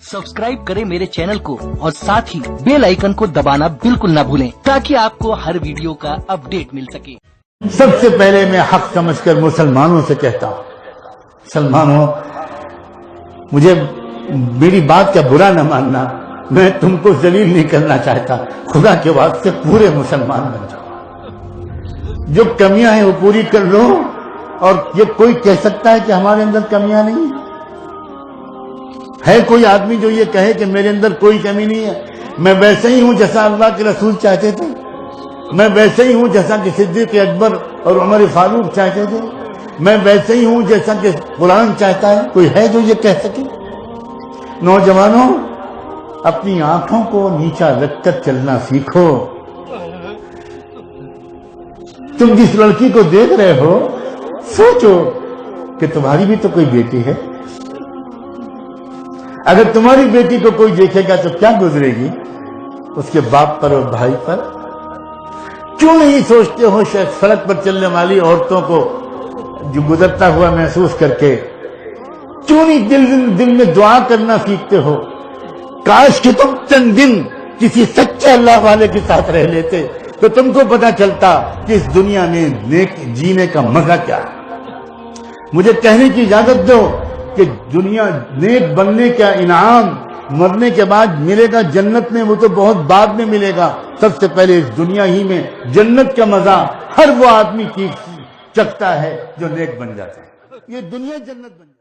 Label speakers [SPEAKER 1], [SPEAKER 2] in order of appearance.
[SPEAKER 1] Subscribe करें मेरे channel को और साथ ही बेल आइकन को दबाना बिल्कुल न भूलें ताकि आपको हर वीडियो का अपडेट मिल सके।
[SPEAKER 2] सबसे पहले मैं हक समझकर मुसलमानों से कहता हूं, मुसलमानों, मुझे मेरी बात का बुरा न मानना, मैं तुमको जलील नहीं करना चाहता। खुदा के वास्ते पूरे मुसलमान बन जाओ, जो कमियां हैं वो पूरी कर लो। और ये कोई कह सकता है कि हमारे अंदर कमियां नहीं है? कोई आदमी जो ये कहे कि मेरे अंदर कोई कमी नहीं है? मैं वैसे ही हूं जैसा अल्लाह के रसूल चाहते थे, मैं वैसे ही हूं जैसा कि सिद्दीक अकबर और उमर फारूक चाहते थे, मैं वैसे ही हूं जैसा कि कुरान चाहता है। कोई है जो ये कह सके? नौजवानों, अपनी आंखों को नीचा रखकर चलना सीखो। तुम जिस लड़की को देख रहे हो, सोचो कि तुम्हारी भी तो कोई बेटी है। अगर तुम्हारी बेटी को कोई देखेगा तो क्या गुजरेगी उसके बाप पर और भाई पर? क्यों नहीं सोचते हो सड़क पर चलने वाली औरतों को जो गुजरता हुआ महसूस करके? क्यों नहीं दिल में दुआ करना सीखते हो? काश कि तुम चंद दिन किसी सच्चे अल्लाह वाले के साथ रह लेते तो तुमको पता चलता कि इस दुनिया में नेक जीने का मजा क्या है। मुझे कहने की इजाजत दो कि दुनिया नेक बनने का इनाम मरने के बाद मिलेगा जन्नत में, वो तो बहुत बाद में मिलेगा। सबसे पहले इस दुनिया ही में जन्नत का मजा हर वो आदमी चखता है जो नेक बन जाता है। ये दुनिया जन्नत बन